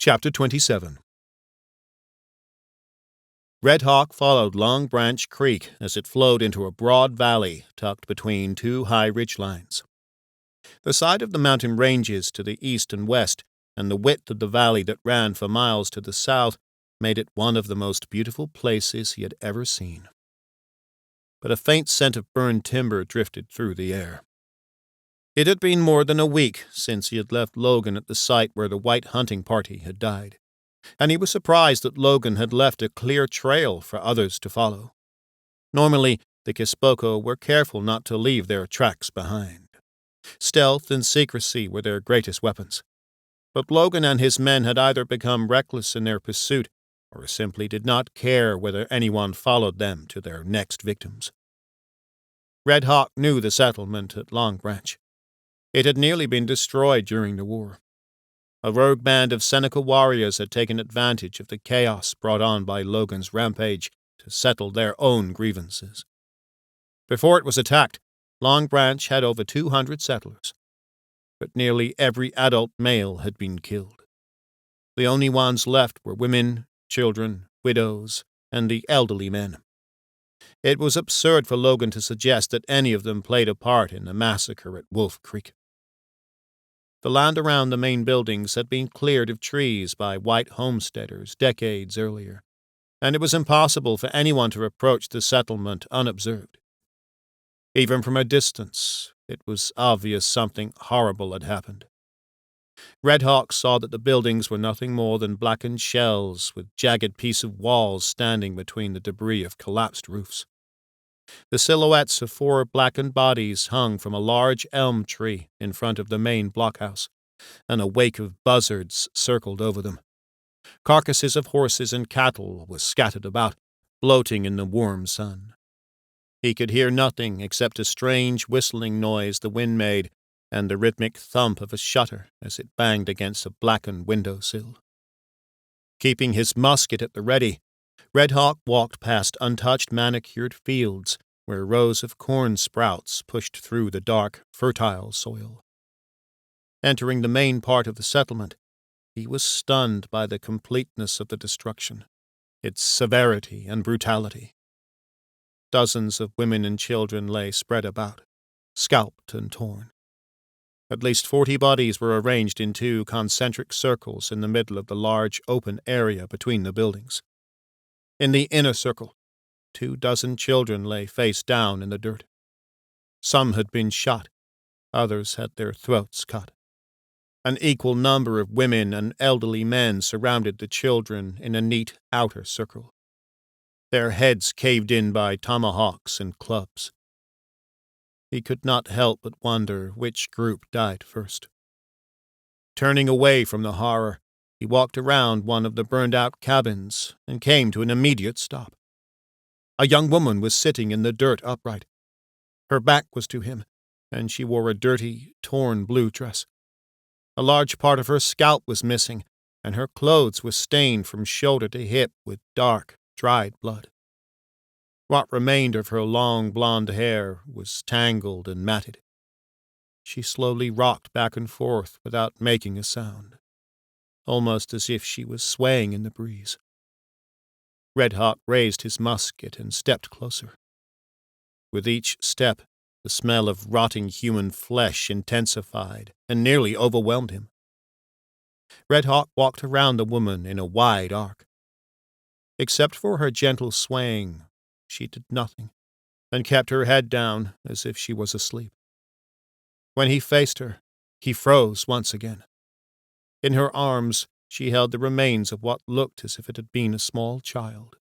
Chapter 27. Red Hawk followed Long Branch Creek as it flowed into a broad valley tucked between two high ridge lines. The side of the mountain ranges to the east and west, and the width of the valley that ran for miles to the south made it one of the most beautiful places he had ever seen. But a faint scent of burned timber drifted through the air. It had been more than a week since he had left Logan at the site where the white hunting party had died, and he was surprised that Logan had left a clear trail for others to follow. Normally, the Kispoko were careful not to leave their tracks behind. Stealth and secrecy were their greatest weapons. But Logan and his men had either become reckless in their pursuit or simply did not care whether anyone followed them to their next victims. Red Hawk knew the settlement at Long Branch. It had nearly been destroyed during the war. A rogue band of Seneca warriors had taken advantage of the chaos brought on by Logan's rampage to settle their own grievances. Before it was attacked, Long Branch had over 200 settlers, but nearly every adult male had been killed. The only ones left were women, children, widows, and the elderly men. It was absurd for Logan to suggest that any of them played a part in the massacre at Wolf Creek. The land around the main buildings had been cleared of trees by white homesteaders decades earlier, and it was impossible for anyone to approach the settlement unobserved. Even from a distance, it was obvious something horrible had happened. Red Hawk saw that the buildings were nothing more than blackened shells with jagged pieces of walls standing between the debris of collapsed roofs. The silhouettes of 4 blackened bodies hung from a large elm tree in front of the main blockhouse, and a wake of buzzards circled over them. Carcasses of horses and cattle were scattered about, bloating in the warm sun. He could hear nothing except a strange whistling noise the wind made and the rhythmic thump of a shutter as it banged against a blackened windowsill. Keeping his musket at the ready, Red Hawk walked past untouched manicured fields where rows of corn sprouts pushed through the dark, fertile soil. Entering the main part of the settlement, he was stunned by the completeness of the destruction, its severity and brutality. Dozens of women and children lay spread about, scalped and torn. At least 40 bodies were arranged in 2 concentric circles in the middle of the large open area between the buildings. In the inner circle, 24 children lay face down in the dirt. Some had been shot, others had their throats cut. An equal number of women and elderly men surrounded the children in a neat outer circle, their heads caved in by tomahawks and clubs. He could not help but wonder which group died first. Turning away from the horror, he walked around one of the burned-out cabins and came to an immediate stop. A young woman was sitting in the dirt upright. Her back was to him, and she wore a dirty, torn blue dress. A large part of her scalp was missing, and her clothes were stained from shoulder to hip with dark, dried blood. What remained of her long blonde hair was tangled and matted. She slowly rocked back and forth without making a sound, almost as if she was swaying in the breeze. Red Hawk raised his musket and stepped closer. With each step, the smell of rotting human flesh intensified and nearly overwhelmed him. Red Hawk walked around the woman in a wide arc. Except for her gentle swaying, she did nothing, and kept her head down as if she was asleep. When he faced her, he froze once again. In her arms, she held the remains of what looked as if it had been a small child.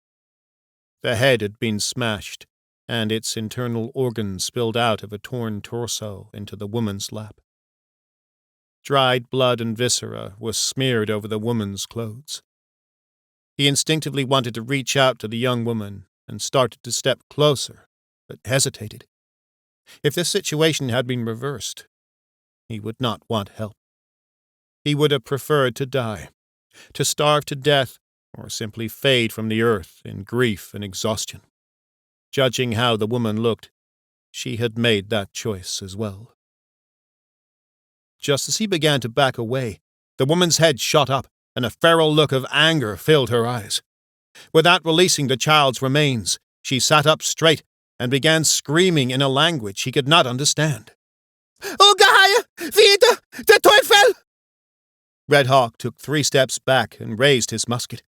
The head had been smashed, and its internal organs spilled out of a torn torso into the woman's lap. Dried blood and viscera were smeared over the woman's clothes. He instinctively wanted to reach out to the young woman and started to step closer, but hesitated. If this situation had been reversed, he would not want help. He would have preferred to die, to starve to death, or simply fade from the earth in grief and exhaustion. Judging how the woman looked, she had made that choice as well. Just as he began to back away, the woman's head shot up, and a feral look of anger filled her eyes. Without releasing the child's remains, she sat up straight and began screaming in a language he could not understand. Ungeheuer! Wieder! Der Teufel! Red Hawk took 3 steps back and raised his musket.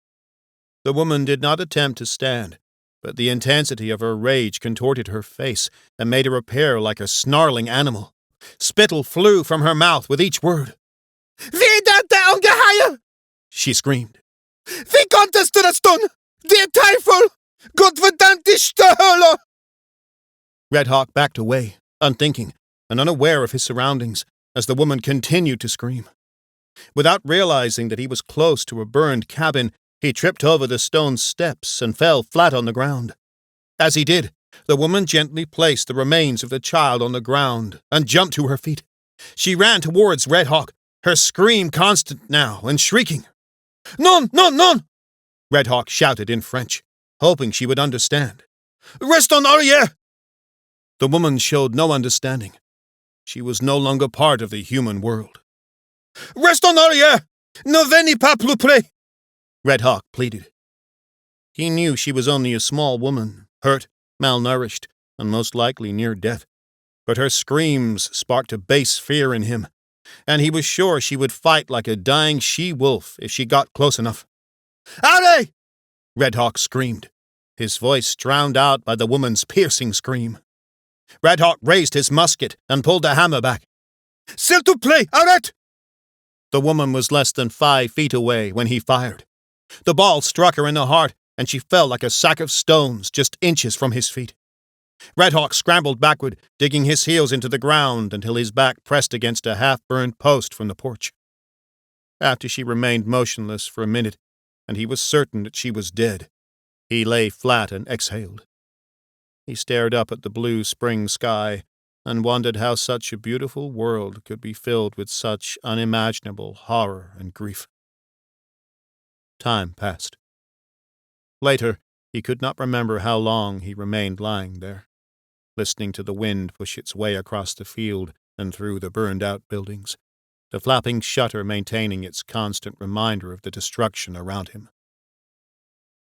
The woman did not attempt to stand, but the intensity of her rage contorted her face and made her appear like a snarling animal. Spittle flew from her mouth with each word. Wieder der Ungeheuer! She screamed. Wie konntest du das tun? Der Teufel! Gottverdammt dich der Hölle! Red Hawk backed away, unthinking and unaware of his surroundings, as the woman continued to scream. Without realizing that he was close to a burned cabin, he tripped over the stone steps and fell flat on the ground. As he did, the woman gently placed the remains of the child on the ground and jumped to her feet. She ran towards Red Hawk, her scream constant now and shrieking. Non, non, non! Red Hawk shouted in French, hoping she would understand. Reste en arrière! The woman showed no understanding. She was no longer part of the human world. Reste en arrière! Ne venez pas plus près! Red Hawk pleaded. He knew she was only a small woman, hurt, malnourished, and most likely near death. But her screams sparked a base fear in him, and he was sure she would fight like a dying she-wolf if she got close enough. Allez! Red Hawk screamed, his voice drowned out by the woman's piercing scream. Red Hawk raised his musket and pulled the hammer back. S'il te plaît, arrête! The woman was less than 5 feet away when he fired. The ball struck her in the heart, and she fell like a sack of stones just inches from his feet. Red Hawk scrambled backward, digging his heels into the ground until his back pressed against a half-burned post from the porch. After she remained motionless for a minute, and he was certain that she was dead, he lay flat and exhaled. He stared up at the blue spring sky and wondered how such a beautiful world could be filled with such unimaginable horror and grief. Time passed. Later, he could not remember how long he remained lying there, listening to the wind push its way across the field and through the burned-out buildings, the flapping shutter maintaining its constant reminder of the destruction around him.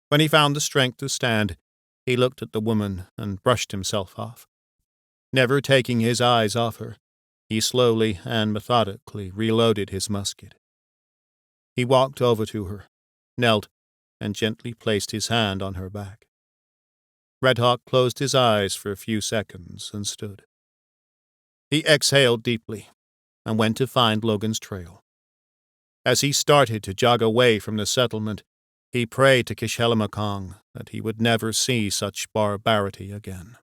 When he found the strength to stand, he looked at the woman and brushed himself off. Never taking his eyes off her, he slowly and methodically reloaded his musket. He walked over to her, knelt, and gently placed his hand on her back. Red Hawk closed his eyes for a few seconds and stood. He exhaled deeply and went to find Logan's trail. As he started to jog away from the settlement, he prayed to Kishelamacong that he would never see such barbarity again.